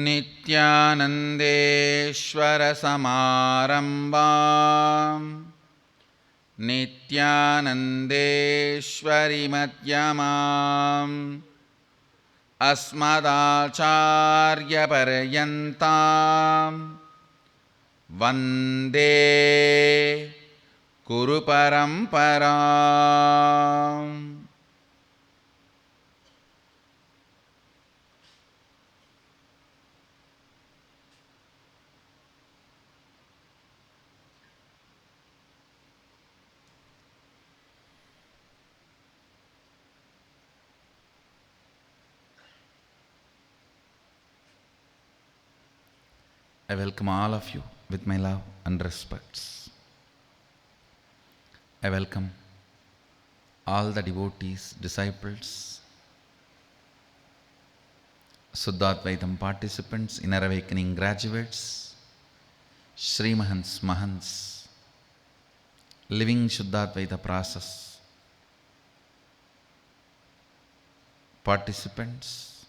नित्यानन्देश्वरसमारम्भां नित्यानन्देश्वरिमध्यमाम् अस्मदाचार्यपर्यन्तां वन्दे गुरुपरम्पराम्. I welcome all of you with my love and respects. I welcome all the devotees, disciples, Suddhadvaitam participants, Inner Awakening graduates, Sri Mahants, living Shuddhadvaita process participants,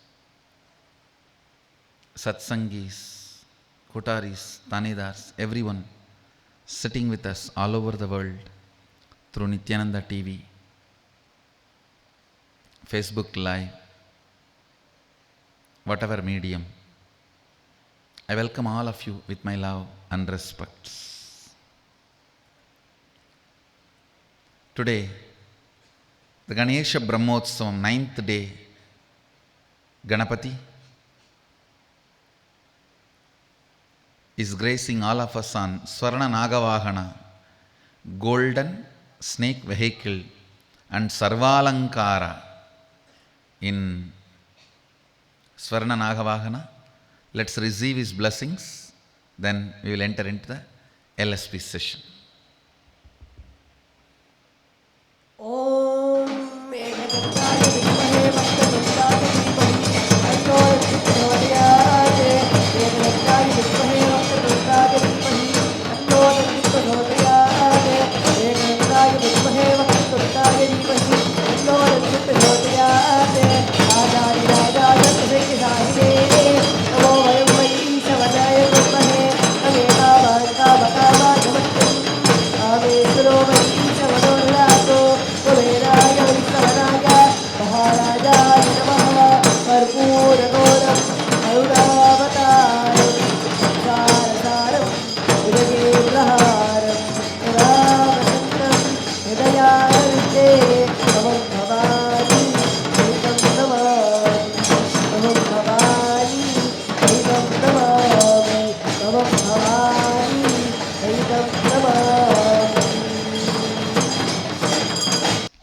Satsangis, Kotaris, Tanedars, everyone sitting with us all over the world through Nithyananda TV, Facebook Live, whatever medium. I welcome all of you with my love and respects. Today, the Ganesha Brahmotsavam, 9th day, Ganapati is gracing all of us on Swarna Nagavahana, golden snake vehicle and Sarvalankara in Swarna Nagavahana. Let's receive his blessings, then we will enter into the LSP session.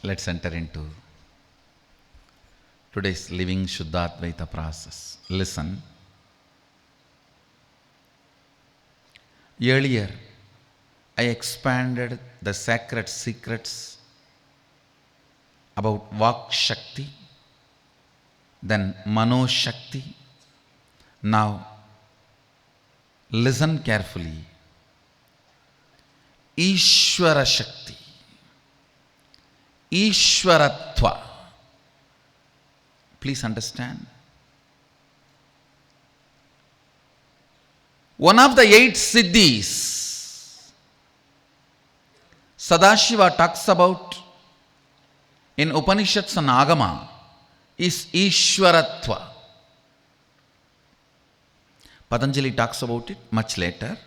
Let's enter into today's living Shuddhadvaita process. Listen. Earlier, I expanded the sacred secrets about Vak Shakti, then Mano Shakti. Now, listen carefully. Ishvara Shakti, Ishvaratva. Please understand. One of the 8 Siddhis Sadashiva talks about in Upanishads and Agama is Ishvaratva. Patanjali talks about it much later.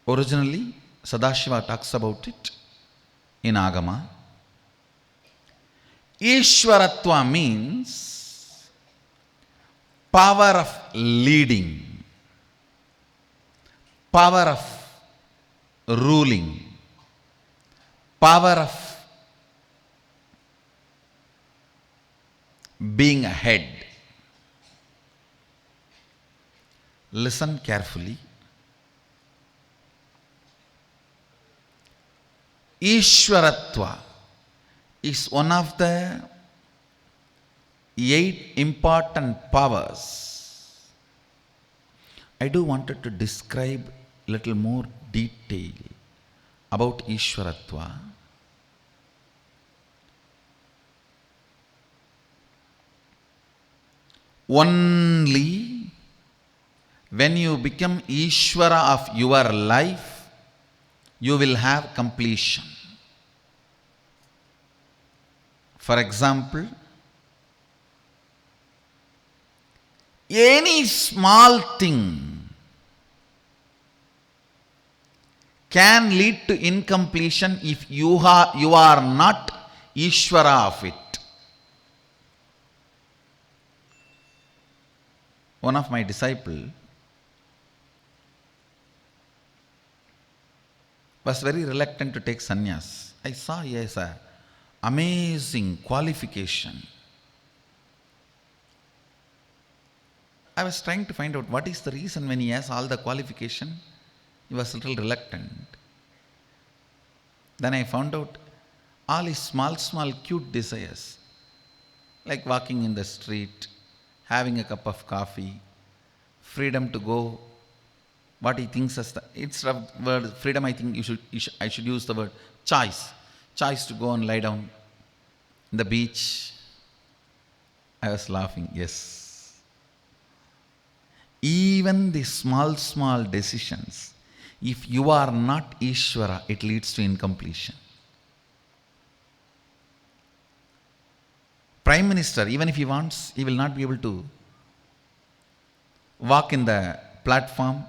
Originally, Sadashiva talks about it in Agama. Ishvaratva means power of leading, power of ruling, power of being ahead. Listen carefully. Ishvaratva is one of the 8 important powers. I do wanted to describe little more detail about Ishvaratva. Only when you become Ishvara of your life, you will have completion. For example, any small thing can lead to incompletion if you are not Ishvara of it. One of my disciples was very reluctant to take sannyas. I saw he has an amazing qualification. I was trying to find out what is the reason when he has all the qualification, he was a little reluctant. Then I found out all his small cute desires, like walking in the street, having a cup of coffee, freedom to go, what he thinks as the, it's the word freedom, I think I should use the word choice. Choice to go and lie down in the beach. I was laughing, yes. Even the small decisions, if you are not Ishvara, it leads to incompletion. Prime Minister, even if he wants, he will not be able to walk in the platform,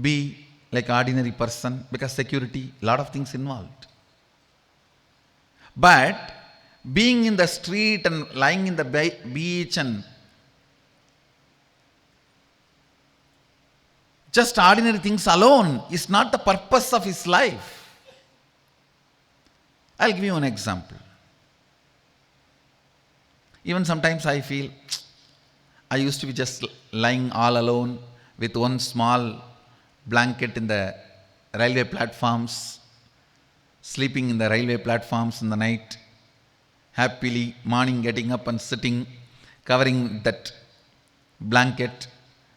be like ordinary person, because security, lot of things involved. But being in the street and lying in the beach and just ordinary things alone is not the purpose of his life. I'll give you an example. Even sometimes I feel, I used to be just lying all alone with one small blanket in the railway platforms, sleeping in the railway platforms in the night, happily morning getting up and sitting, covering that blanket,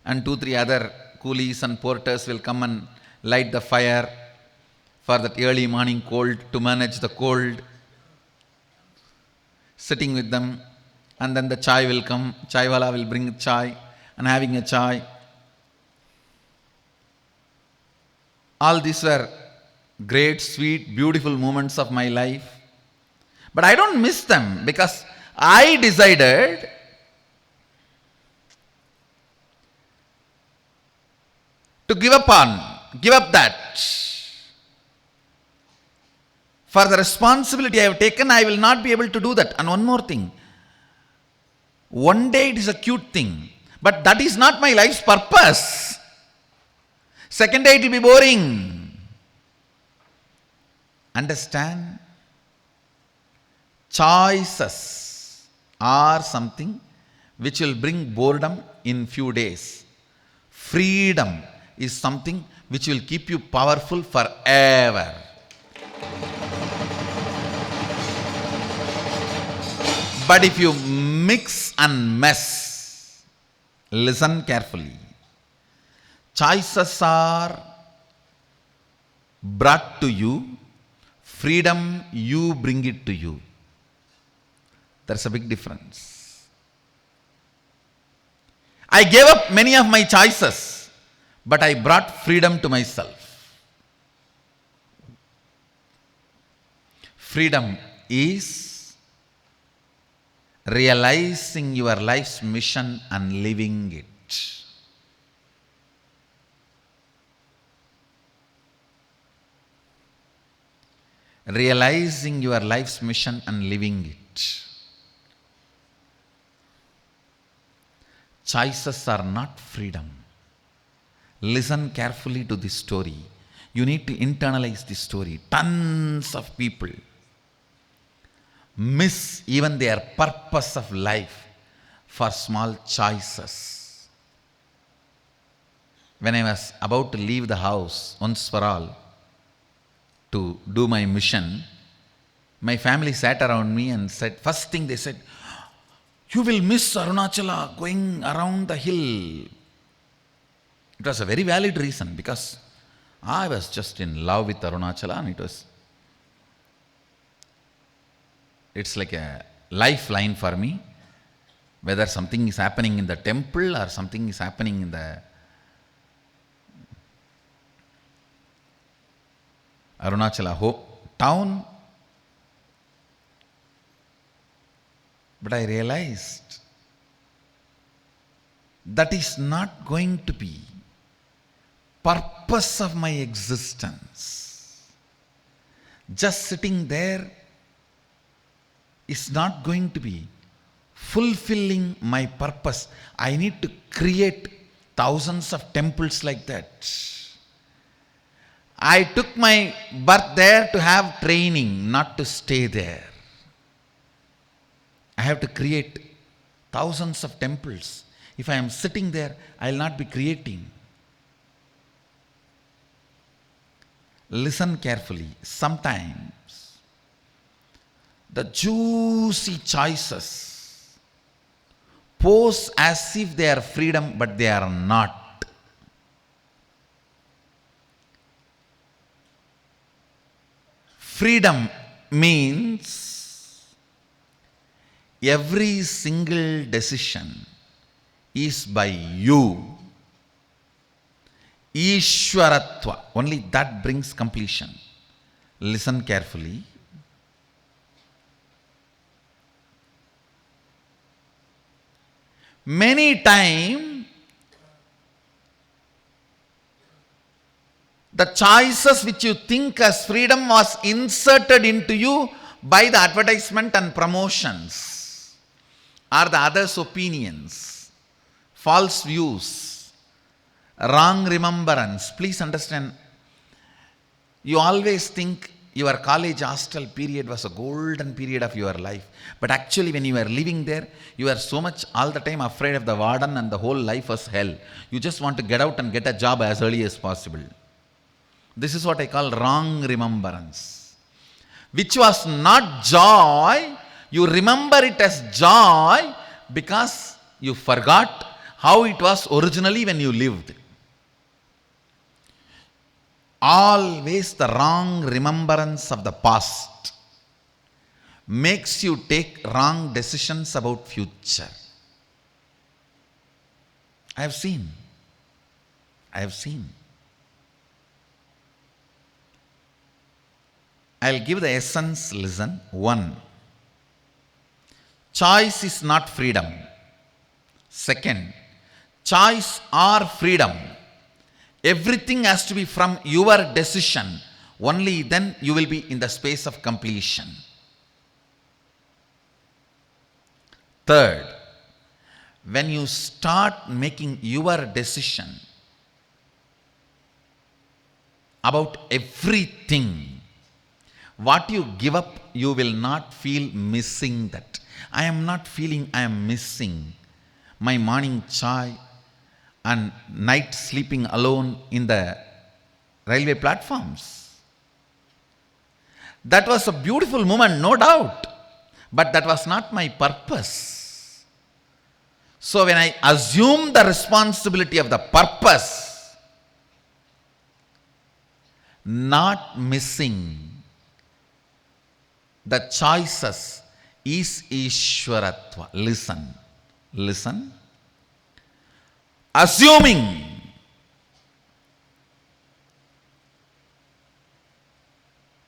and 2-3 other coolies and porters will come and light the fire for that early morning cold, to manage the cold, sitting with them. And then the chai will come, chai wala will bring chai, and having a chai. All these were great, sweet, beautiful moments of my life. But I don't miss them because I decided to give up that. For the responsibility I have taken, I will not be able to do that. And one more thing. One day it is a cute thing, but that is not my life's purpose. Second day it will be boring. Understand? Choices are something which will bring boredom in few days. Freedom is something which will keep you powerful forever. But if you mix and mess, listen carefully. Choices are brought to you, freedom you bring it to you. There's a big difference. I gave up many of my choices, but I brought freedom to myself. Freedom is realizing your life's mission and living it. Realizing your life's mission and living it. Choices are not freedom. Listen carefully to this story. You need to internalize this story. Tons of people miss even their purpose of life for small choices. When I was about to leave the house once for all to do my mission, my family sat around me and said, first thing they said, you will miss Arunachala going around the hill. It was a very valid reason because I was just in love with Arunachala and it's like a lifeline for me. Whether something is happening in the temple or something is happening in the Arunachala town. But I realized that is not going to be purpose of my existence. Just sitting there is not going to be fulfilling my purpose. I need to create thousands of temples like that. I took my birth there to have training, not to stay there. I have to create thousands of temples. If I am sitting there, I will not be creating. Listen carefully. Sometimes the juicy choices pose as if they are freedom, but they are not. Freedom means every single decision is by you. Ishvaratva. Only that brings completion. Listen carefully. Many times, the choices which you think as freedom was inserted into you by the advertisement and promotions, or the others' opinions, false views, wrong remembrance. Please understand, you always think your college hostel period was a golden period of your life. But actually when you are living there, you are so much all the time afraid of the warden and the whole life was hell. You just want to get out and get a job as early as possible. This is what I call wrong remembrance. Which was not joy, you remember it as joy because you forgot how it was originally when you lived. Always the wrong remembrance of the past makes you take wrong decisions about future. I have seen. I'll give the essence, listen. 1. Choice is not freedom. 2. Choice or freedom. Everything has to be from your decision. Only then you will be in the space of completion. 3. When you start making your decision about everything, what you give up, you will not feel missing that. I am not feeling I am missing my morning chai and night sleeping alone in the railway platforms. That was a beautiful moment, no doubt. But that was not my purpose. So when I assume the responsibility of the purpose, not missing the choices is Ishvaratva. Listen. Assuming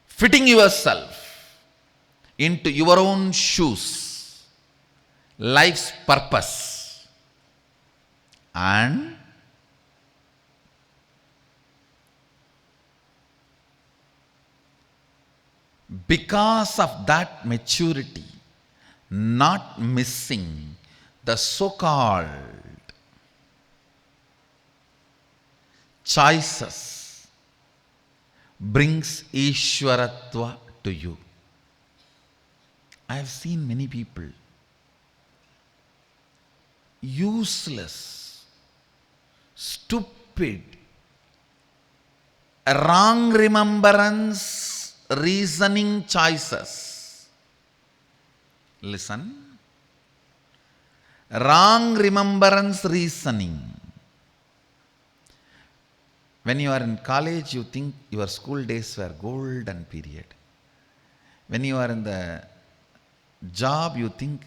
fitting yourself into your own shoes, life's purpose, and because of that maturity, not missing the so-called choices brings Ishvaratva to you. I have seen many people useless, stupid, wrong remembrance, reasoning choices. Listen. Wrong remembrance reasoning. When you are in college, you think your school days were golden period. When you are in the job, you think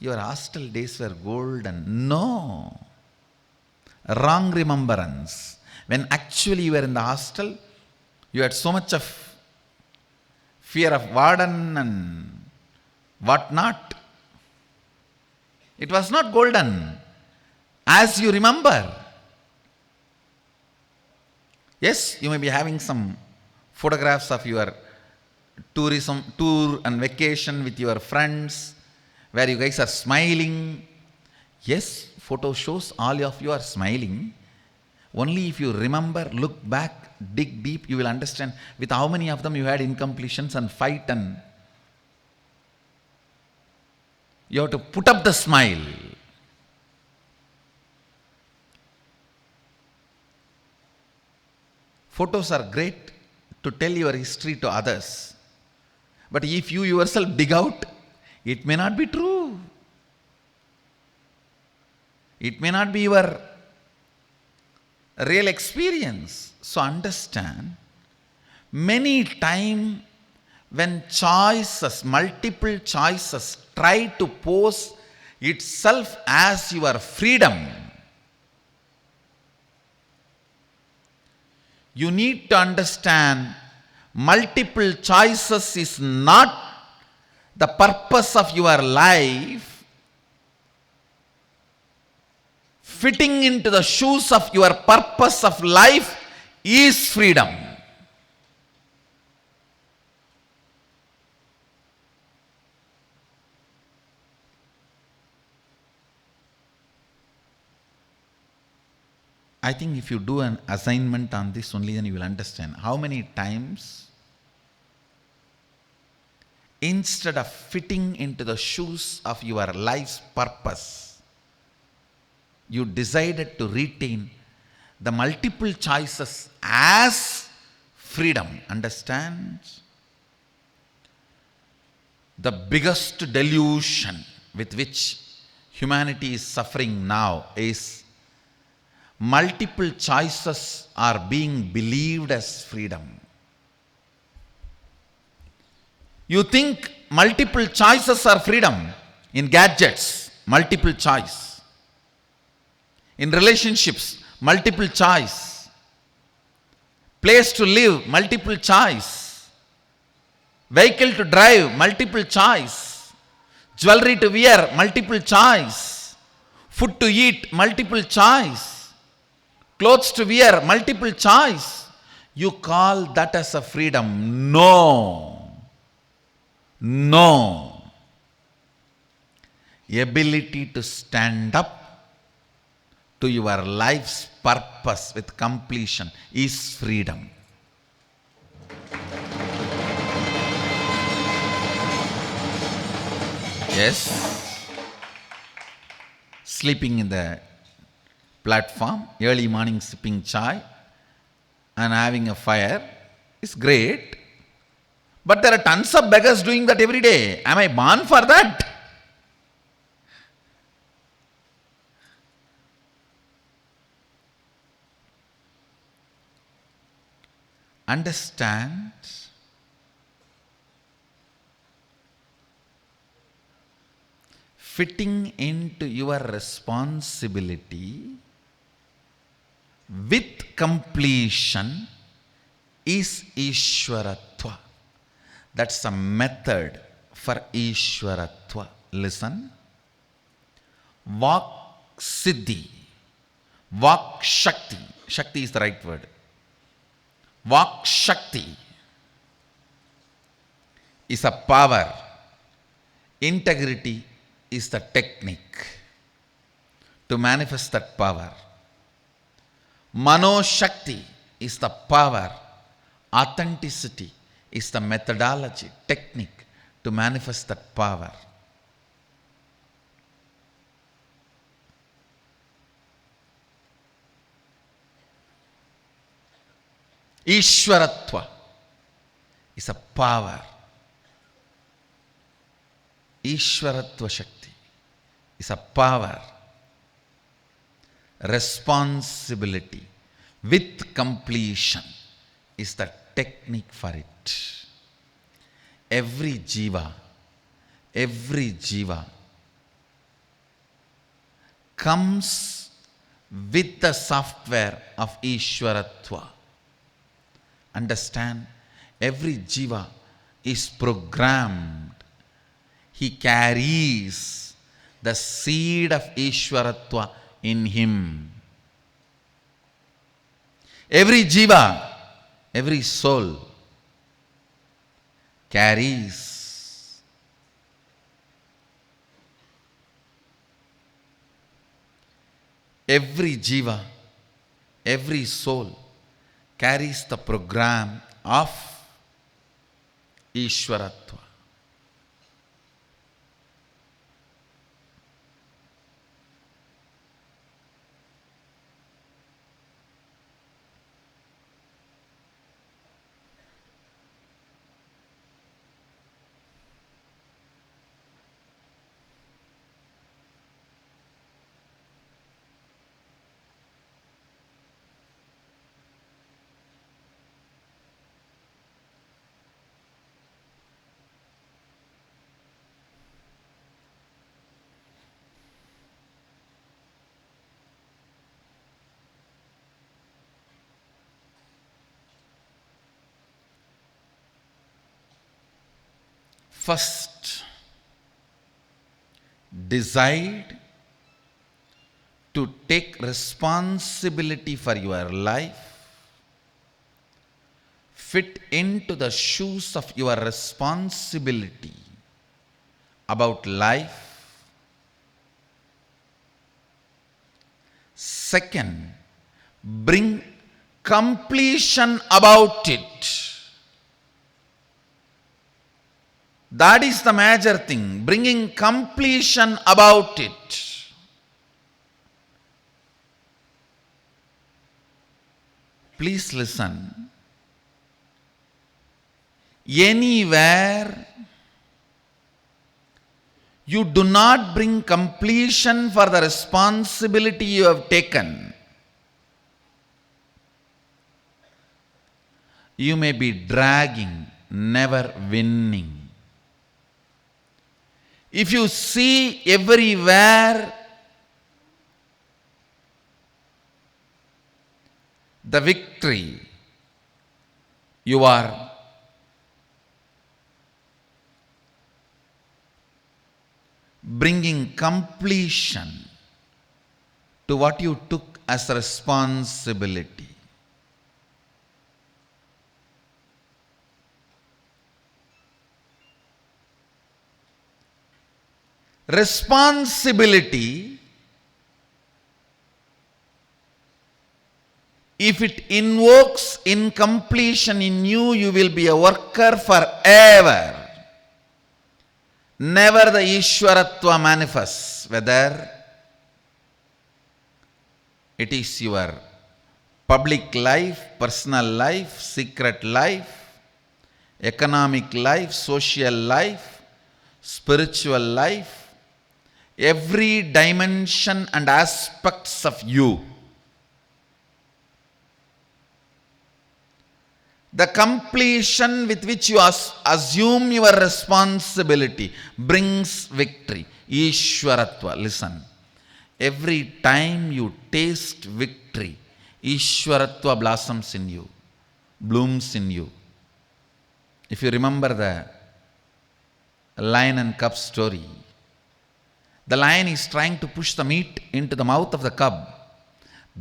your hostel days were golden. No. Wrong remembrance. When actually you were in the hostel, you had so much of fear of warden and whatnot. It was not golden, as you remember. Yes, you may be having some photographs of your tour and vacation with your friends, where you guys are smiling. Yes, photo shows all of you are smiling. Only if you remember, look back, dig deep, you will understand with how many of them you had incompletions and fight, and you have to put up the smile. Photos are great to tell your history to others. But if you yourself dig out, it may not be true. It may not be your real experience. So understand, many times when choices, multiple choices, try to pose itself as your freedom, you need to understand multiple choices is not the purpose of your life. Fitting into the shoes of your purpose of life is freedom. I think if you do an assignment on this only, then you will understand how many times, instead of fitting into the shoes of your life's purpose, you decided to retain the multiple choices as freedom. Understand? The biggest delusion with which humanity is suffering now is multiple choices are being believed as freedom. You think multiple choices are freedom in gadgets, multiple choice. In relationships, multiple choice. Place to live, multiple choice. Vehicle to drive, multiple choice. Jewelry to wear, multiple choice. Food to eat, multiple choice. Clothes to wear, multiple choice. You call that as a freedom? No. No. Ability to stand up to your life's purpose with completion is freedom. Yes. Sleeping in the platform, early morning sipping chai and having a fire is great. But there are tons of beggars doing that every day. Am I born for that? Understand, fitting into your responsibility with completion is Ishvaratva. That's a method for Ishvaratva. Listen. Vak Siddhi, Vak Shakti. Shakti is the right word. Vak Shakti is a power. Integrity is the technique to manifest that power. Mano Shakti is the power. Authenticity is the methodology, technique to manifest that power. Ishvaratva is a power. Ishvaratva Shakti is a power. Responsibility with completion is the technique for it. Every jiva comes with the software of Ishvaratva. Understand, every jiva is programmed. He carries the seed of Ishvaratva in him. Every jiva, every soul carries every jiva, every soul carries the program of Ishvaratva. First, decide to take responsibility for your life, fit into the shoes of your responsibility about life. Second, bring completion about it. That is the major thing, bringing completion about it. Please listen. Anywhere you do not bring completion for the responsibility you have taken, you may be dragging, never winning. If you see everywhere the victory, you are bringing completion to what you took as responsibility. Responsibility, if it invokes incompletion in you, you will be a worker forever. Never the Ishvaratva manifests, whether it is your public life, personal life, secret life, economic life, social life, spiritual life, every dimension and aspects of you. The completion with which you assume your responsibility brings victory. Ishvaratva, listen. Every time you taste victory, Ishvaratva blossoms in you, blooms in you. If you remember the lion and cub story, the lion is trying to push the meat into the mouth of the cub,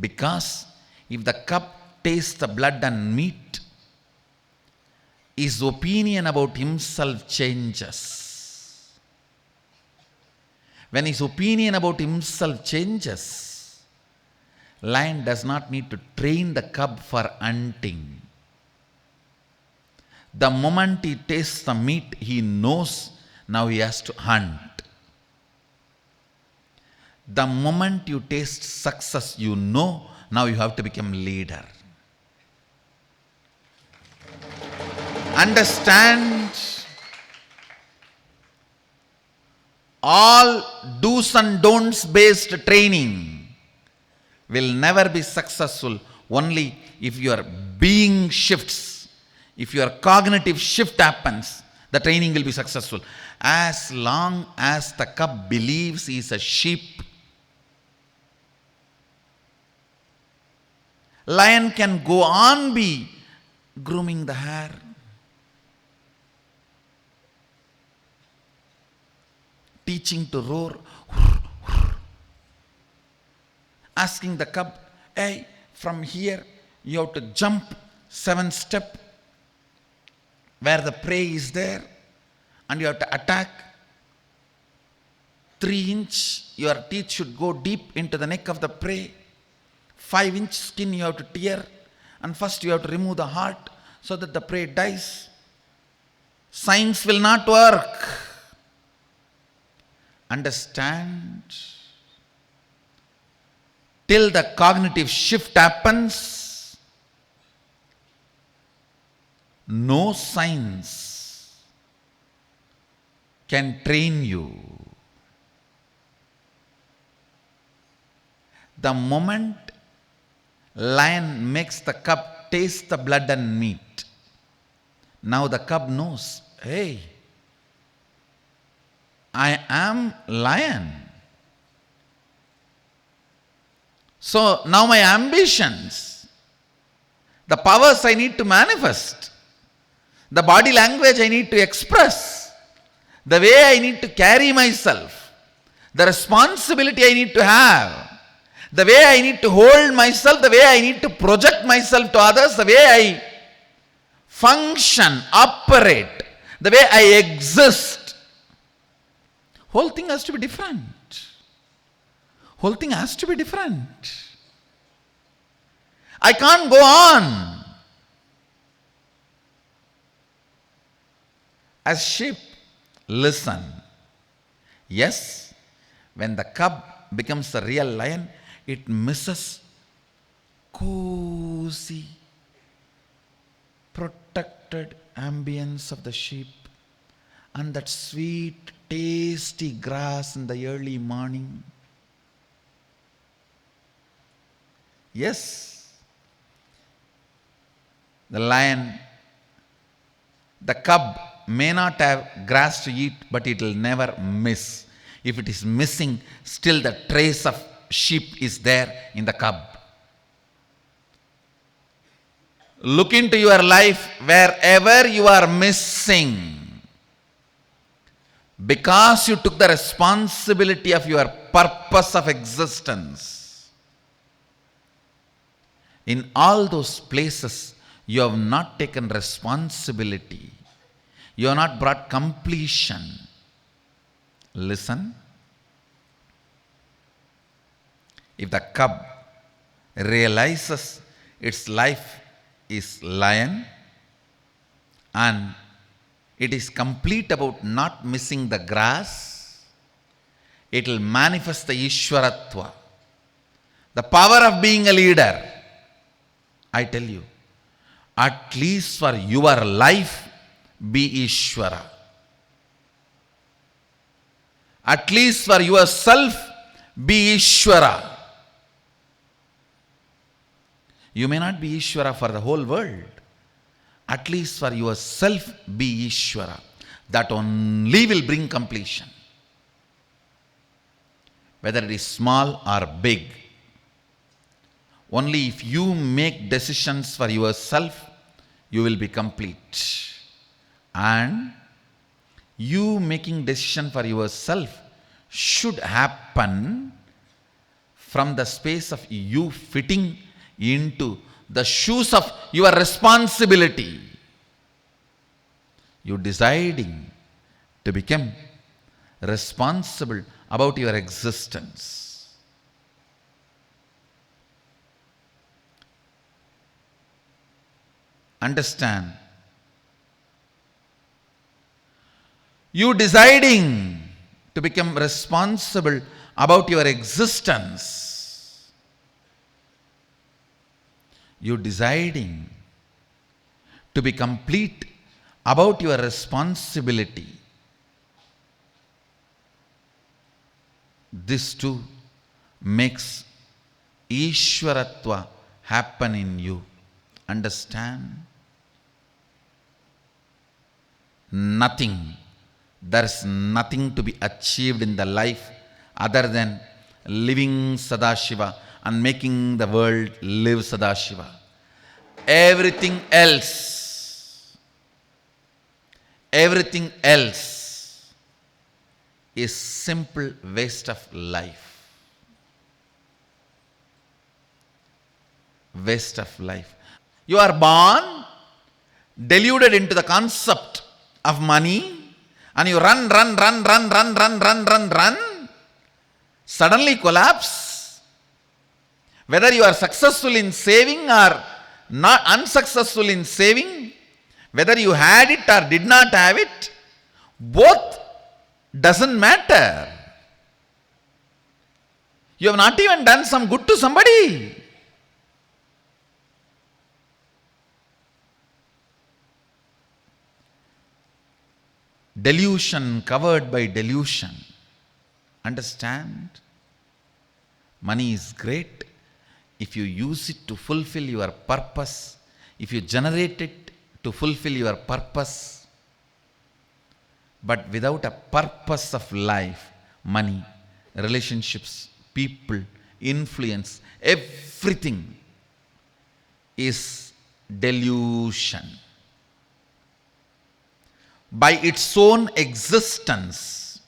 because if the cub tastes the blood and meat, his opinion about himself changes. When his opinion about himself changes, lion does not need to train the cub for hunting. The moment he tastes the meat, he knows now he has to hunt. The moment you taste success, you know now you have to become leader. Understand, all do's and don'ts based training will never be successful only if your being shifts. If your cognitive shift happens, the training will be successful. As long as the cub believes he is a sheep, lion can go on be grooming the hair. Teaching to roar. Asking the cub, hey, from here you have to jump 7 steps where the prey is there and you have to attack. 3 inch, your teeth should go deep into the neck of the prey. 5 inch skin you have to tear, and first you have to remove the heart so that the prey dies. Science will not work. Understand? Till the cognitive shift happens, no science can train you. The moment lion makes the cub taste the blood and meat, now the cub knows, hey, I am lion. So now my ambitions, the powers I need to manifest, the body language I need to express, the way I need to carry myself, the responsibility I need to have, the way I need to hold myself, the way I need to project myself to others, the way I function, operate, the way I exist, whole thing has to be different. Whole thing has to be different. I can't go on as sheep. Listen. Yes, when the cub becomes a real lion, it misses cozy, protected ambience of the sheep and that sweet, tasty grass in the early morning. Yes, the lion, the cub may not have grass to eat, but it will never miss. If it is missing, still the trace of sheep is there in the cub. Look into your life wherever you are missing, because you took the responsibility of your purpose of existence. In all those places, you have not taken responsibility. You have not brought completion. Listen. If the cub realizes its life is lion and it is complete about not missing the grass, it will manifest the Ishvaratva, the power of being a leader. I tell you, at least for your life, be Ishvara. At least for yourself, be Ishvara. You may not be Ishvara for the whole world. At least for yourself, be Ishvara. That only will bring completion. Whether it is small or big. Only if you make decisions for yourself, you will be complete. And you making decision for yourself should happen from the space of you fitting into the shoes of your responsibility. You deciding to become responsible about your existence. Understand. You deciding to become responsible about your existence. You deciding to be complete about your responsibility. This too makes Ishvaratva happen in you. Understand? Nothing. There is nothing to be achieved in the life other than living Sadashiva and making the world live Sadashiva. Everything else is simple waste of life. Waste of life. You are born deluded into the concept of money, and you run, suddenly collapse. Whether you are successful in saving or not unsuccessful in saving, whether you had it or did not have it, both doesn't matter. You have not even done some good to somebody. Delusion covered by delusion. Understand? Money is great if you use it to fulfill your purpose, if you generate it to fulfill your purpose. But without a purpose of life, money, relationships, people, influence, everything is delusion. By its own existence,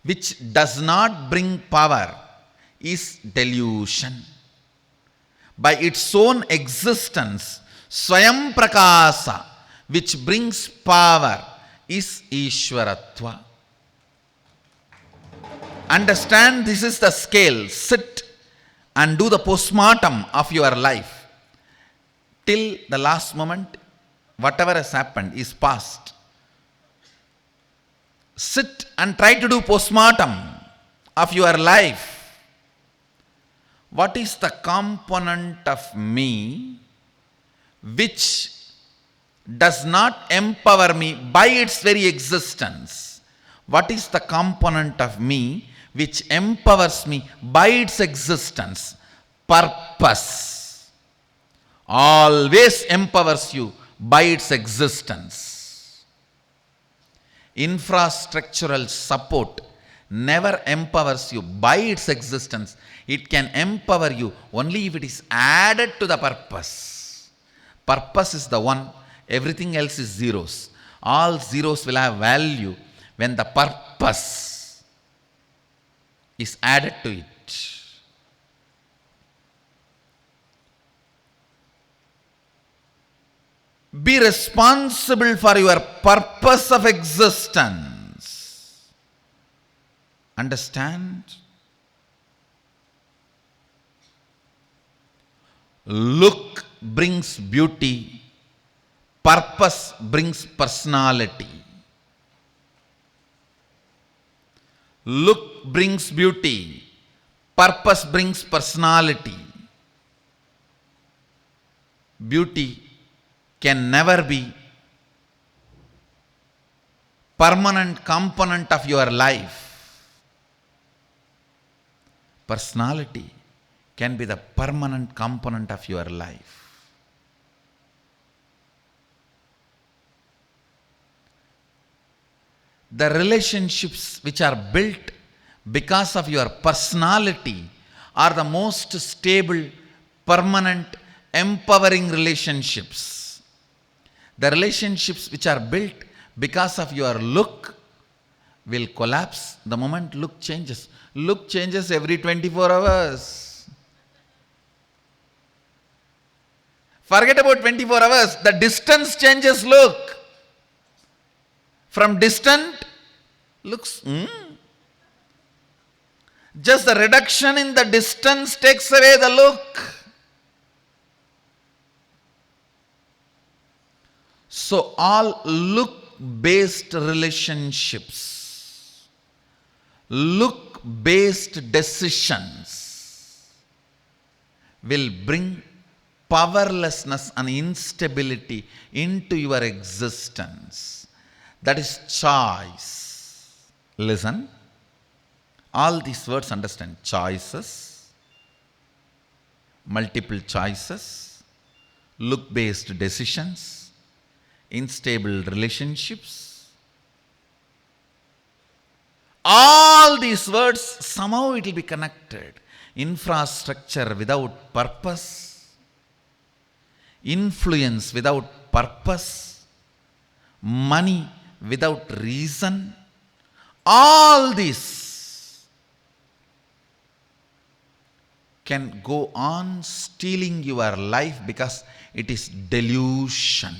which does not bring power, is delusion. By its own existence, Swayam Prakasa, which brings power, is Ishvaratva. Understand, this is the scale. Sit and do the postmortem of your life. Till the last moment, whatever has happened is past. Sit and try to do postmortem of your life. What is the component of me which does not empower me by its very existence? What is the component of me which empowers me by its existence? Purpose always empowers you by its existence. Infrastructural support never empowers you by its existence. It can empower you only if it is added to the purpose. Purpose is the one, everything else is zeros. All zeros will have value when the purpose is added to it. Be responsible for your purpose of existence. Understand? Look brings beauty. Purpose brings personality. Look brings beauty. Purpose brings personality. Beauty can never be permanent component of your life. Personality can be the permanent component of your life. The relationships which are built because of your personality are the most stable, permanent, empowering relationships. The relationships which are built because of your look will collapse the moment look changes. Look changes every 24 hours. Forget about 24 hours. The distance changes look. From distant looks, just the reduction in the distance takes away the look. So all look-based relationships, look-based decisions will bring powerlessness and instability into your existence. That is choice. Listen, all these words understand. Choices, multiple choices, look-based decisions, unstable relationships. All these words, somehow it will be connected. infrastructure without purpose, influence without purpose, money without reason, all this can go on stealing your life because it is delusion.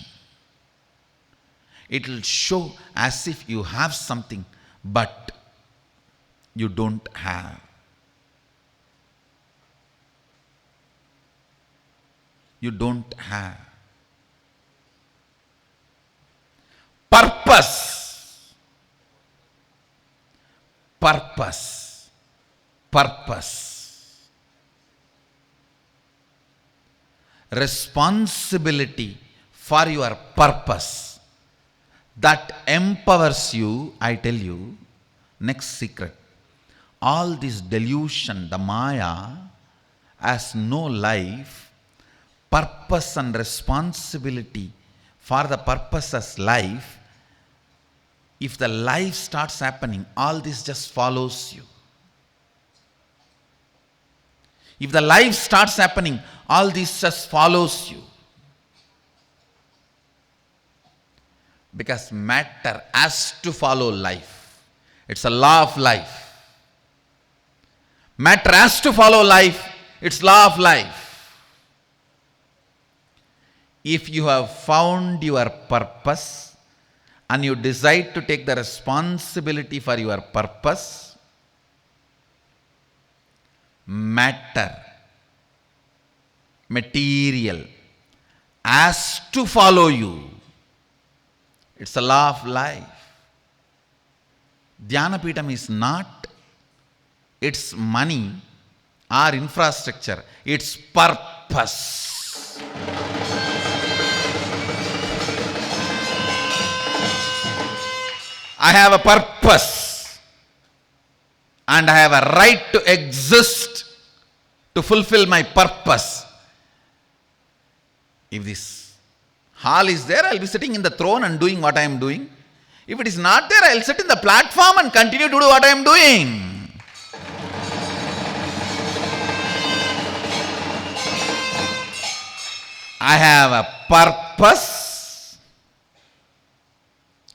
It will show as if you have something, but you don't have. You don't have. Purpose. Purpose. Purpose. Responsibility for your purpose. That empowers you, I tell you, next secret. All this delusion, the Maya, has no life. Purpose and responsibility for the purpose as life. If the life starts happening, all this just follows you. If the life starts happening, all this just follows you. Because matter has to follow life. It's a law of life. Matter has to follow life. It's law of life. If you have found your purpose and you decide to take the responsibility for your purpose, matter, material, has to follow you. It's a law of life. Dhyanapitham is not its money or infrastructure, it's purpose. I have a purpose and I have a right to exist to fulfill my purpose. If this hall is there, I will be sitting in the throne and doing what I am doing. If it is not there, I will sit in the platform and continue to do what I am doing. I have a purpose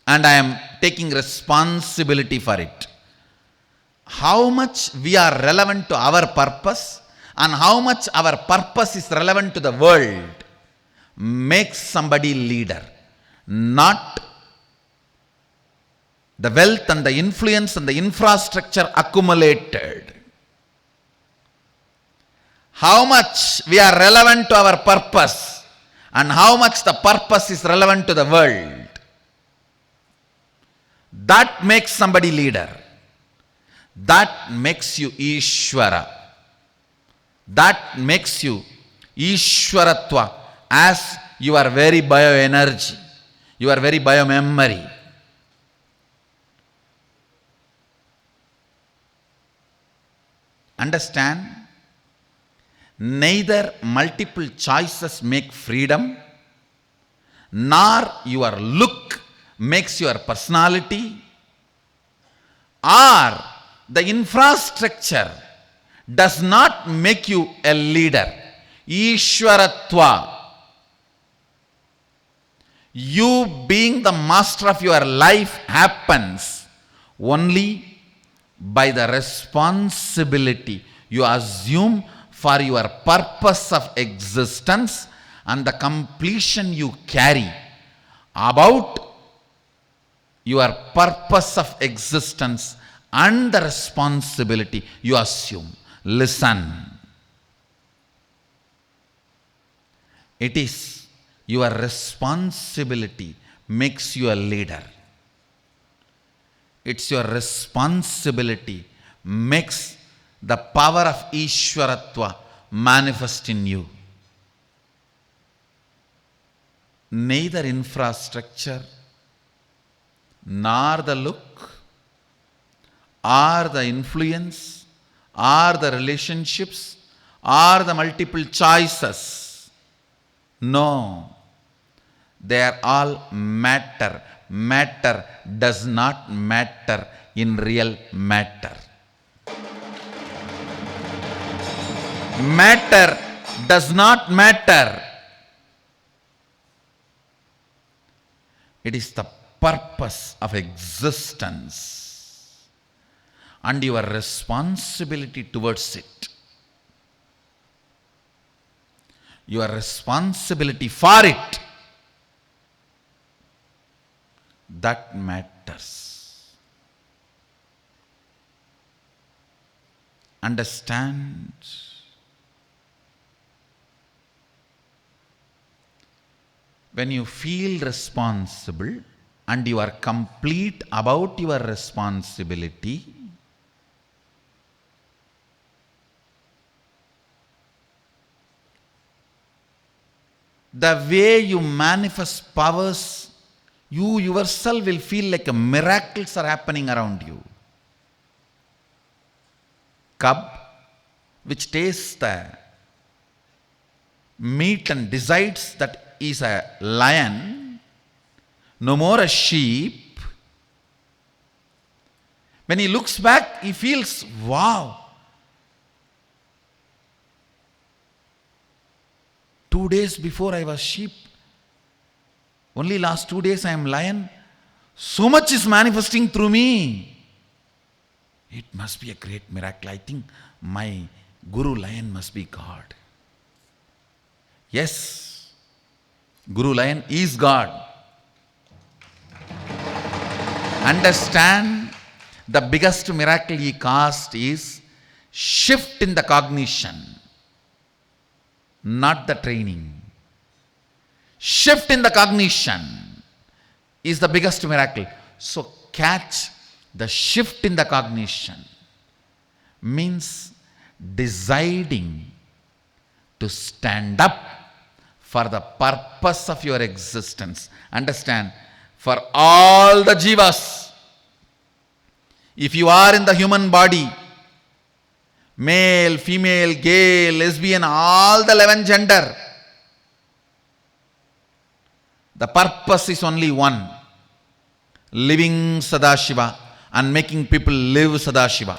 and I am taking responsibility for it. How much we are relevant to our purpose and how much our purpose is relevant to the world makes somebody leader, not the wealth and the influence and the infrastructure accumulated. How much we are relevant to our purpose and how much the purpose is relevant to the world, that makes somebody leader. That makes you Ishvara. That makes you Ishvaratva as your very bioenergy, your very biomemory. Understand? Neither multiple choices make freedom, nor your look makes your personality, or the infrastructure does not make you a leader. Ishvaratva. You being the master of your life happens only by the responsibility you assume for your purpose of existence and the completion you carry about your purpose of existence and the responsibility you assume. Listen. It is your responsibility makes you a leader. It's your responsibility makes the power of Ishvaratva manifest in you. Neither infrastructure, nor the look, or the influence, or the relationships, or the multiple choices. No. They are all matter. Matter does not matter in real matter. Matter does not matter. It is the purpose of existence and your responsibility towards it. Your responsibility for it. That matters. Understand? When you feel responsible and you are complete about your responsibility, the way you manifest powers, you yourself will feel like miracles are happening around you. Cub, which tastes the meat and decides that is a lion, no more a sheep. When he looks back, he feels, wow, 2 days before I was sheep. Only last 2 days I am lion. So much is manifesting through me. It must be a great miracle. I think my Guru Lion must be God. Yes, Guru Lion is God. Understand, the biggest miracle he caused is shift in the cognition, not the training. Shift in the cognition is the biggest miracle. So catch the shift in the cognition means deciding to stand up for the purpose of your existence. Understand, for all the jivas, if you are in the human body, male, female, gay, lesbian, all the 11 gender, the purpose is only one: living Sadashiva and making people live Sadashiva.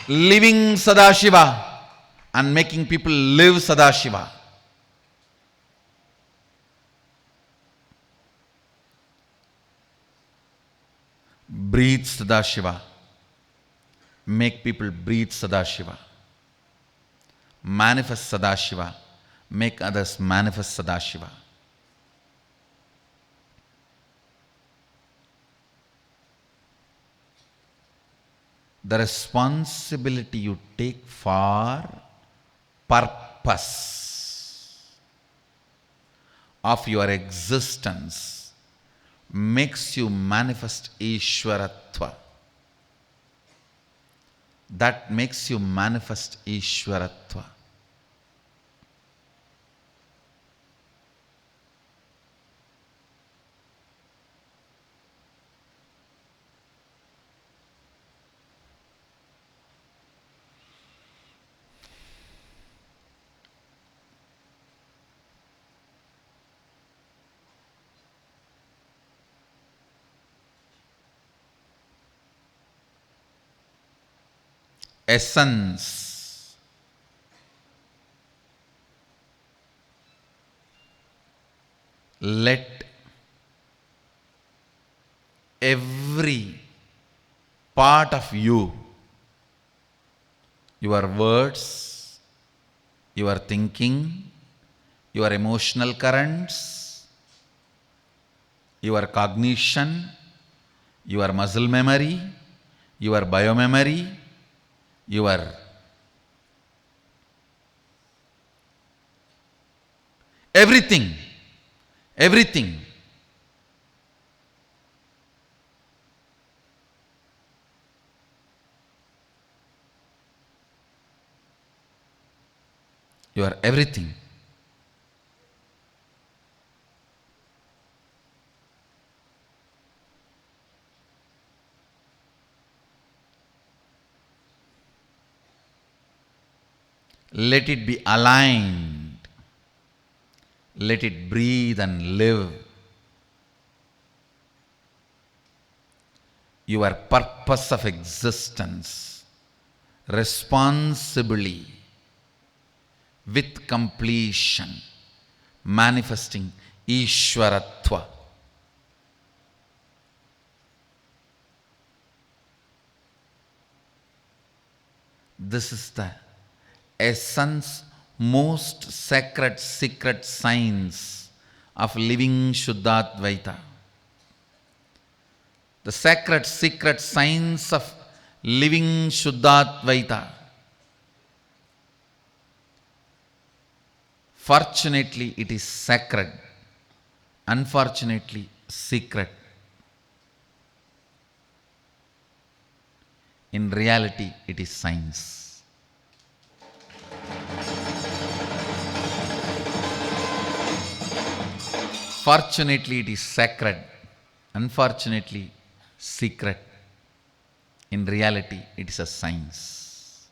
Living Sadashiva and making people live Sadashiva. Breathe Sadashiva. Make people breathe Sadashiva. Manifest Sadashiva. Make others manifest Sadashiva. The responsibility you take for purpose of your existence makes you manifest Ishvaratva. That makes you manifest Ishvaratva. Essence. Let every part of you, your words, your thinking, your emotional currents, your cognition, your muscle memory, your biomemory, your everything, your everything. Let it be aligned. Let it breathe and live. your purpose of existence responsibly with completion, manifesting Ishvaratva. This is the essence, most sacred secret science of living Shuddhadvaita. The sacred secret science of living Shuddhadvaita. Fortunately, it is sacred. Unfortunately, secret. In reality, it is science. Fortunately, it is sacred. Unfortunately, secret. In reality, it is a science.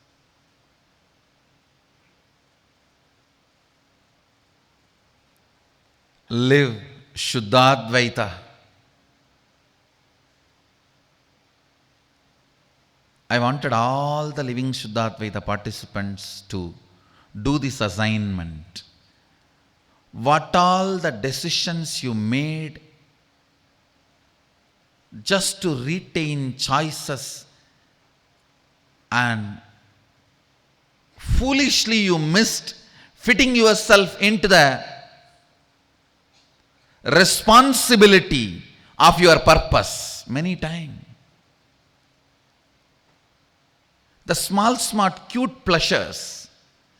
Live Shuddhadvaita. I wanted all the living Shuddhadvaita participants to do this assignment. What all the decisions you made just to retain choices, and foolishly you missed fitting yourself into the responsibility of your purpose many times. The small, cute pleasures,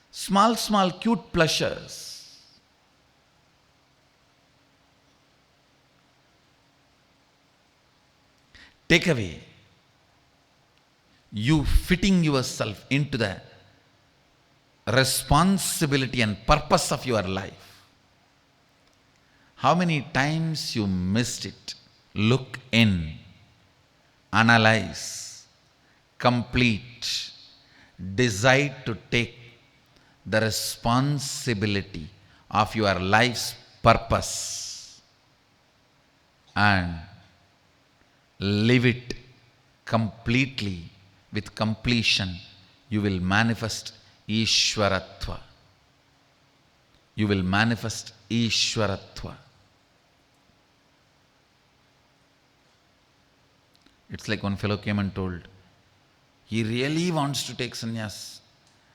small, cute pleasures, take away you fitting yourself into the responsibility and purpose of your life. How many times you missed it? Look in, analyze, complete, decide to take the responsibility of your life's purpose and live it completely with completion. You will manifest Ishvaratva. You will manifest Ishvaratva. It's like one fellow came and told, he really wants to take sannyas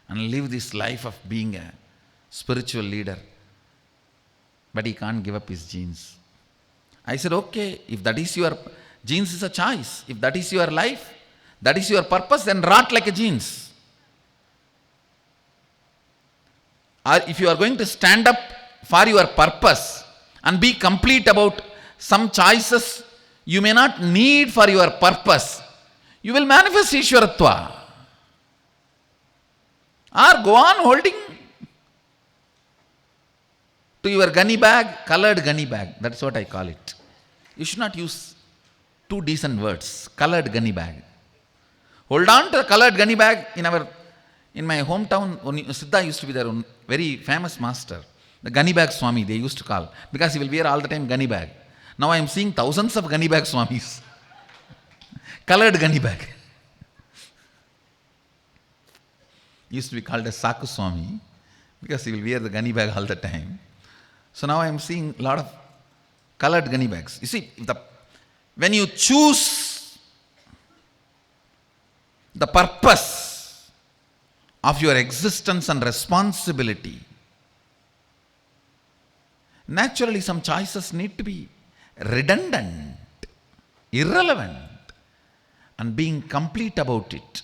and live this life of being a spiritual leader, but he can't give up his genes. I said, okay, if that is your genes, is a choice. If that is your life, that is your purpose, then rot like a genes. Or if you are going to stand up for your purpose and be complete about some choices you may not need for your purpose, you will manifest Ishvaratva. Or go on holding to your gunny bag, colored gunny bag. That's what I call it. You should not use two decent words. Colored gunny bag. Hold on to the colored gunny bag. In my hometown, Siddha used to be there, very famous master. The gunny bag Swami, they used to call, because he will wear all the time gunny bag. Now I am seeing thousands of gunny bag Swamis. Colored gunny bag. Used to be called as Saku Swami, because he will wear the gunny bag all the time. So now I am seeing a lot of colored gunny bags. You see, when you choose the purpose of your existence and responsibility, naturally some choices need to be redundant, irrelevant, and being complete about it,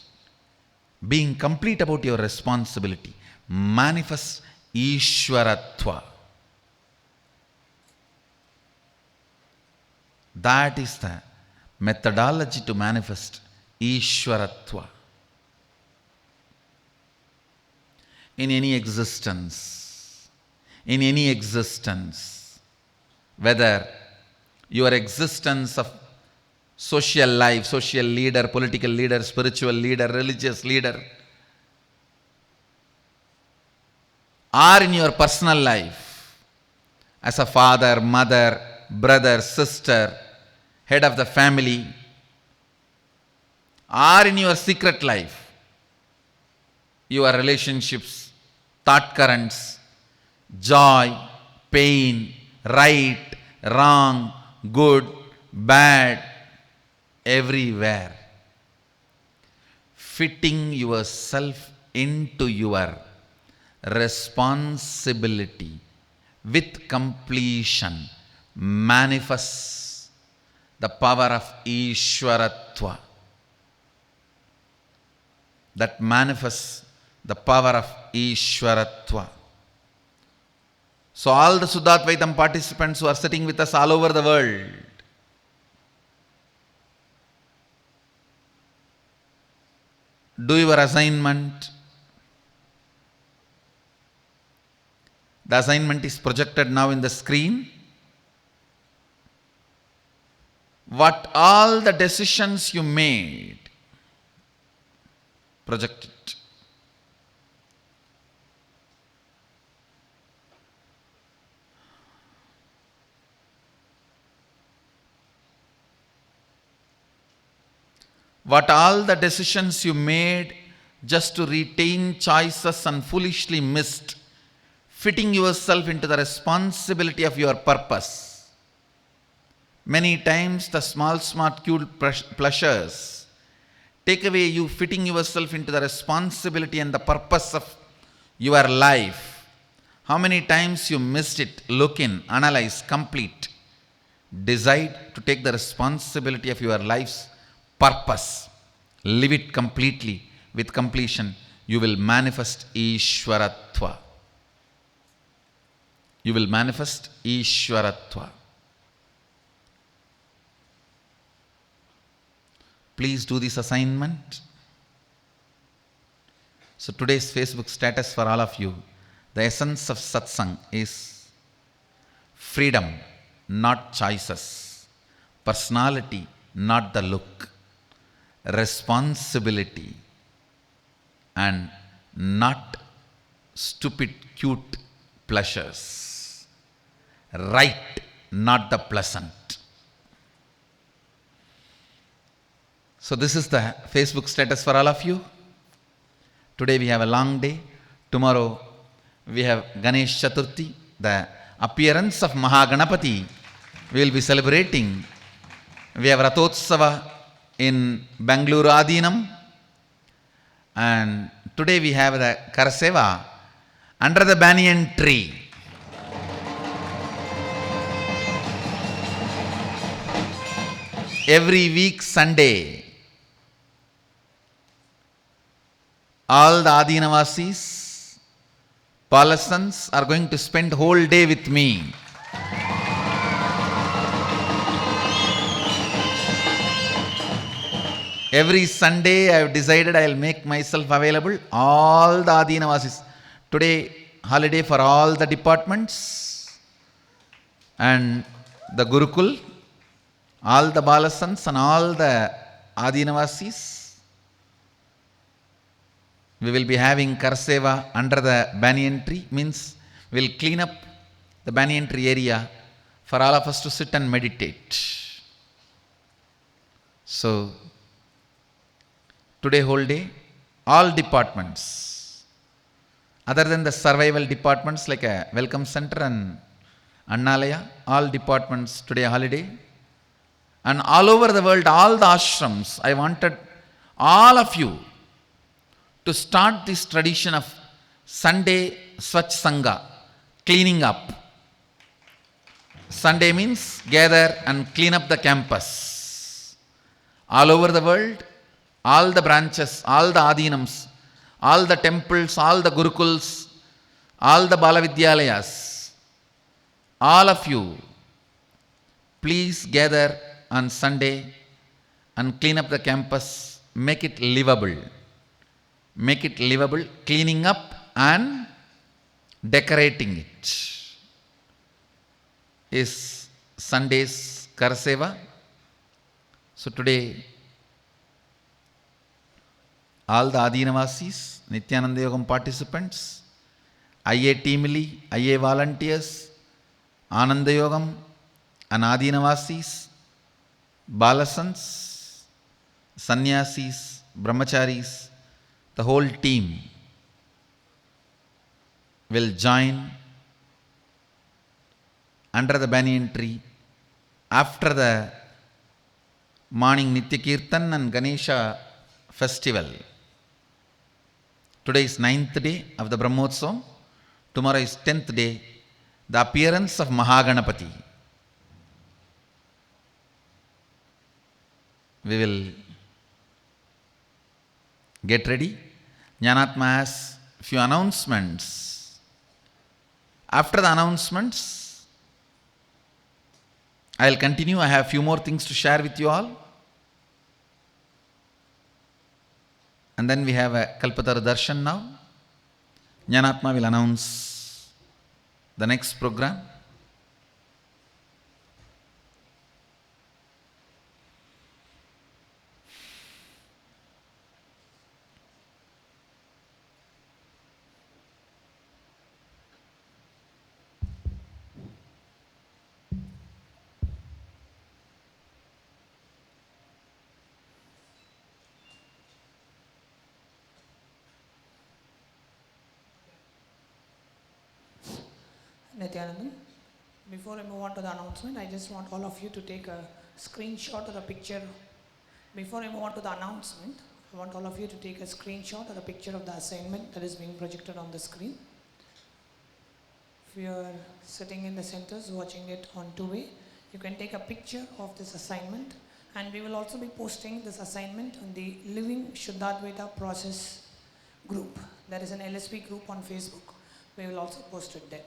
being complete about your responsibility, manifest Ishvaratva. That is the methodology to manifest Ishvaratva in any existence. In any existence, whether your existence of social life, social leader, political leader, spiritual leader, religious leader, or in your personal life, as a father, mother, brother, sister, head of the family, or in your secret life, your relationships, thought currents, joy, pain, right, wrong, good, bad, everywhere. Fitting yourself into your responsibility with completion manifests the power of Ishvaratva. That manifests the power of Ishvaratva. So all the Suddhatvaitam participants who are sitting with us all over the world, do your assignment. The assignment is projected now in the screen. What all the decisions you made, project it. What all the decisions you made just to retain choices and foolishly missed, fitting yourself into the responsibility of your purpose. Many times the small, cute pleasures take away you fitting yourself into the responsibility and the purpose of your life. How many times you missed it? Look in, analyze, complete. Decide to take the responsibility of your life's purpose. Live it completely with completion. You will manifest Ishvaratva. You will manifest Ishvaratva. Please do this assignment. So today's Facebook status for all of you, the essence of satsang is freedom, not choices. Personality, not the look. Responsibility, and not stupid, cute pleasures. Right, not the pleasant. So this is the Facebook status for all of you. Today we have a long day. Tomorrow we have Ganesh Chaturthi, the appearance of Mahaganapati. We will be celebrating. We have Rathotsava in Bangalore Adinam. And today we have the Karaseva under the banyan tree. Every week Sunday, all the Adinavasis, Palasans are going to spend whole day with me. Every Sunday I have decided I will make myself available. All the Adinavasis. Today holiday for all the departments and the Gurukul, all the Balasans and all the Adinavasis. We will be having Karseva under the banyan tree. Means we will clean up the banyan tree area for all of us to sit and meditate. So today whole day, all departments, other than the survival departments like a welcome center and Annalaya, all departments today holiday. And all over the world, all the ashrams, I wanted all of you to start this tradition of Sunday Swachh Sangha, cleaning up. Sunday means gather and clean up the campus. All over the world, all the branches, all the Adinams, all the temples, all the Gurukuls, all the Balavidyalayas, all of you, please gather on Sunday and clean up the campus, make it livable. Make it livable, cleaning up and decorating it. Is Sunday's Karaseva. So today, all the Adinavasis, Nithyananda Yogam participants, IA teamly, IA volunteers, Ananda Yogam, and Adinavasis, Balasans, sannyasis, brahmacharis, the whole team will join under the banyan tree after the morning Nitya Kirtan and Ganesha festival. Today is 9th day of the Brahmotsavam. Tomorrow is 10th day, the appearance of Mahaganapati. We will get ready. Jnanatma has few announcements. After the announcements, I will continue. I have few more things to share with you all. And then we have a Kalpatara Darshan now. Jnanatma will announce the next program. Nithyananda, before I move on to the announcement, I just want all of you to take a screenshot or a picture. Before I move on to the announcement, I want all of you to take a screenshot or a picture of the assignment that is being projected on the screen. If you are sitting in the centers watching it on two-way, you can take a picture of this assignment, and we will also be posting this assignment on the Living Shuddhadvaita Process group. There is an LSP group on Facebook. We will also post it there.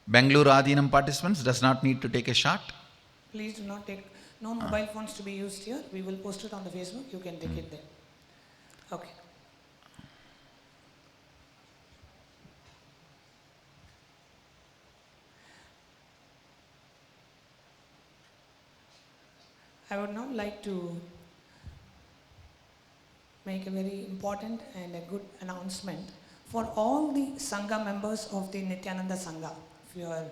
Bangalore Adinam participants does not need to take a shot. Please do not take, no mobile phones to be used here. We will post it on the Facebook. You can take it there. Okay. I would now like to make a very important and a good announcement for all the Sangha members of the Nithyananda Sangha. If you are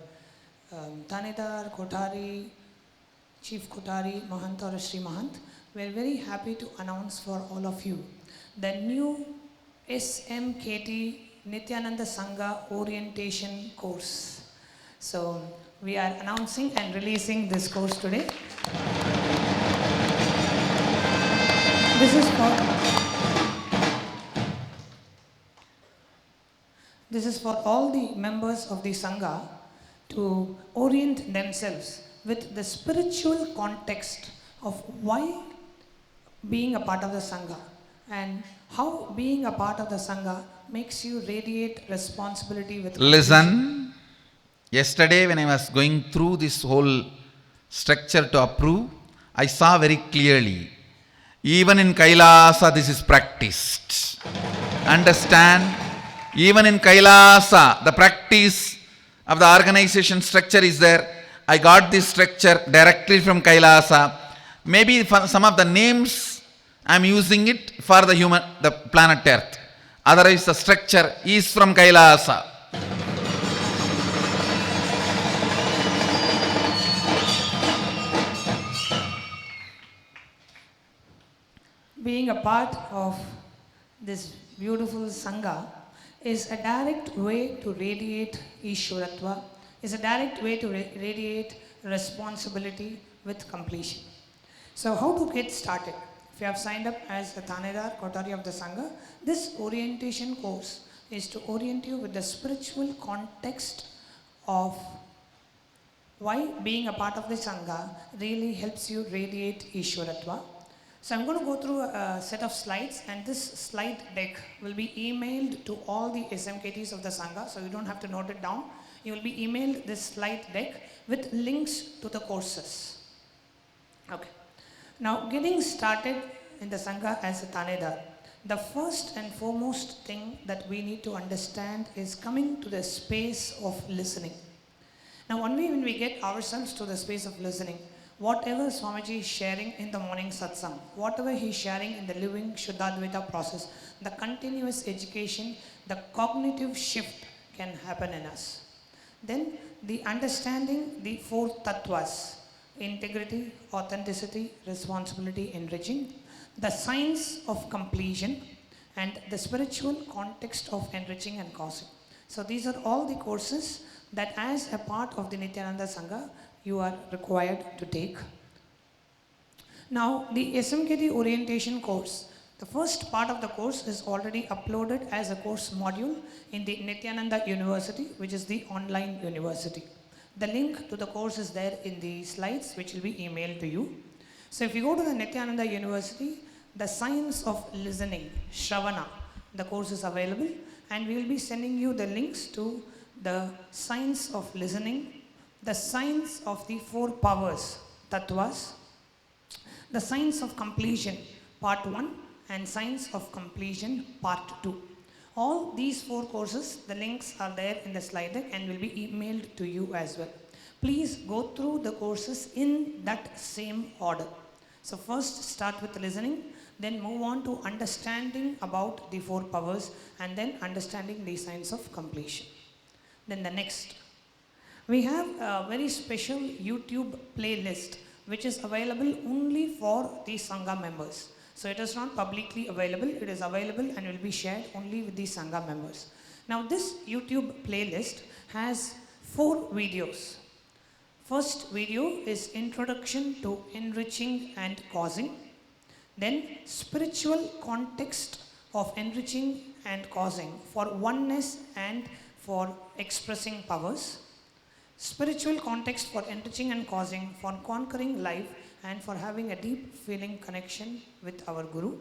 Thanedar, Kotari, Chief Kotari, Mahant or Sri Mahant, we are very happy to announce for all of you the new SMKT Nithyananda Sangha Orientation Course. So we are announcing and releasing this course today. This is for all the members of the Sangha to orient themselves with the spiritual context of why being a part of the Sangha and how being a part of the Sangha makes you radiate responsibility with Listen, yesterday when I was going through this whole structure to approve, I saw very clearly, even in Kailasa this is practiced. Understand? Even in Kailasa, the practice of the organization structure is there. I got this structure directly from Kailasa. Maybe for some of the names I am using it for the planet Earth. Otherwise the structure is from Kailasa. Being a part of this beautiful Sangha is a direct way to radiate Ishvaratva, is a direct way to radiate responsibility with completion. So how to get started? If you have signed up as a Thanedar Kotari of the Sangha, this orientation course is to orient you with the spiritual context of why being a part of the Sangha really helps you radiate Ishvaratva. So I'm going to go through a set of slides, and this slide deck will be emailed to all the SMKTs of the Sangha, so you don't have to note it down. You will be emailed this slide deck with links to the courses. Okay. Now getting started in the Sangha as a Thanedar, the first and foremost thing that we need to understand is coming to the space of listening. Now only when we get ourselves to the space of listening, whatever Swamiji is sharing in the morning satsang, whatever he is sharing in the living Shuddhadvaita process, the continuous education, the cognitive shift can happen in us. Then the understanding the four tattvas: integrity, authenticity, responsibility, enriching, the science of completion, and the spiritual context of enriching and causing. So these are all the courses that as a part of the Nithyananda Sangha you are required to take. Now the SMKT orientation course, the first part of the course is already uploaded as a course module in the Nithyananda University, which is the online university. The link to the course is there in the slides, which will be emailed to you. So if you go to the Nithyananda University, the science of listening, Shravana, the course is available, and we will be sending you the links to the science of listening, the science of the four powers, tattvas, the science of completion, part 1, and science of completion, part 2. All these 4 courses, the links are there in the slide deck and will be emailed to you as well. Please go through the courses in that same order. So first start with listening, then move on to understanding about the 4 powers, and then understanding the science of completion. Then the next, we have a very special YouTube playlist which is available only for the Sangha members. So it is not publicly available, it is available and will be shared only with the Sangha members. Now this YouTube playlist has 4 videos. First video is Introduction to Enriching and Causing. Then Spiritual Context of Enriching and Causing for Oneness and for Expressing Powers. Spiritual Context for Enriching and Causing for Conquering Life and for having a deep feeling connection with our Guru.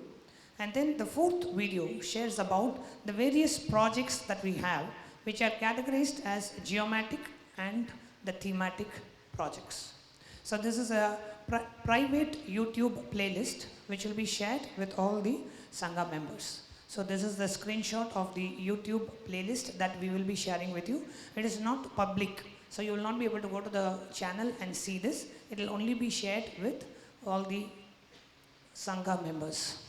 And then the 4th video shares about the various projects that we have, which are categorized as geomatic and the thematic projects. So this is a private YouTube playlist which will be shared with all the Sangha members. So this is the screenshot of the YouTube playlist that we will be sharing with you. It is not public, so you will not be able to go to the channel and see this. It will only be shared with all the Sangha members.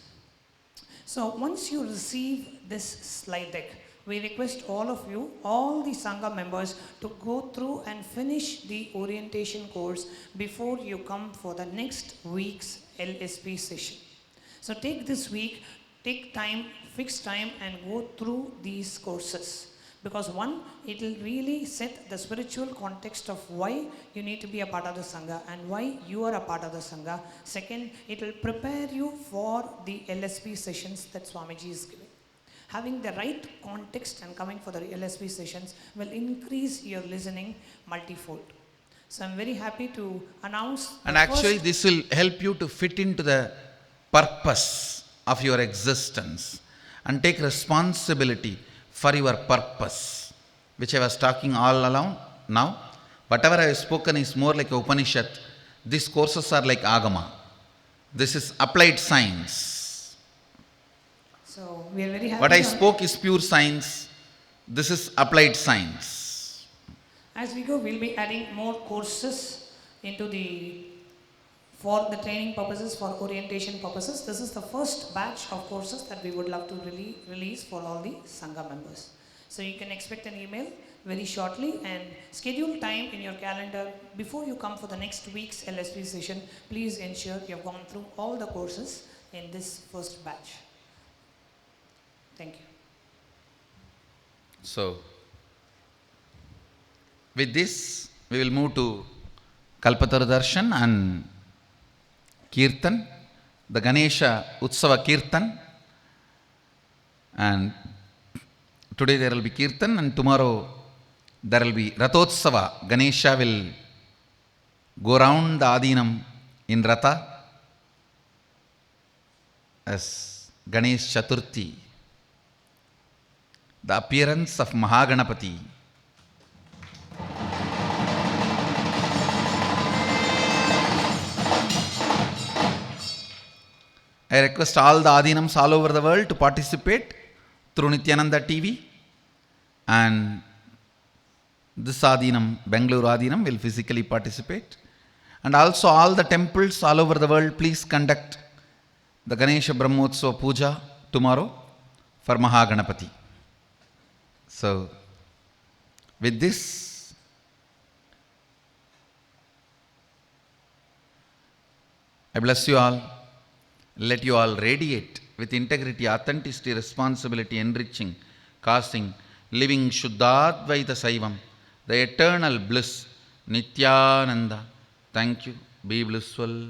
So once you receive this slide deck, we request all of you, all the Sangha members, to go through and finish the orientation course before you come for the next week's LSP session. So take this week, take time, fix time and go through these courses. Because one, it will really set the spiritual context of why you need to be a part of the Sangha and why you are a part of the Sangha. Second, it will prepare you for the LSP sessions that Swamiji is giving. Having the right context and coming for the LSP sessions will increase your listening multifold. So I'm very happy to announce. And actually this will help you to fit into the purpose of your existence and take responsibility for your purpose, which I was talking all along now. Whatever I have spoken is more like Upanishad. These courses are like Agama. This is applied science. So we are very happy. What I spoke is pure science. This is applied science. As we go, we'll be adding more courses into for the training purposes, for orientation purposes. This is the first batch of courses that we would love to release for all the Sangha members. So you can expect an email very shortly and schedule time in your calendar before you come for the next week's LSP session. Please ensure you have gone through all the courses in this first batch. Thank you. So, with this, we will move to Kalpataru Darshan and Kirtan, the Ganesha Utsava Kirtan. And today there will be Kirtan and tomorrow there will be Rathotsava. Ganesha will go round the Adinam in Ratha as Ganesh Chaturthi, the appearance of Mahaganapati. I request all the Adinams all over the world to participate through Nithyananda TV, and this Adinam, Bangalore Adinam, will physically participate. And also all the temples all over the world, please conduct the Ganesha Brahmotsava Puja tomorrow for Mahaganapati. So, With this, I bless you all. Let you all radiate with integrity, authenticity, responsibility, enriching, causing, living Shuddhadvaita Saivam, the eternal bliss, Nithyananda. Thank you. Be blissful.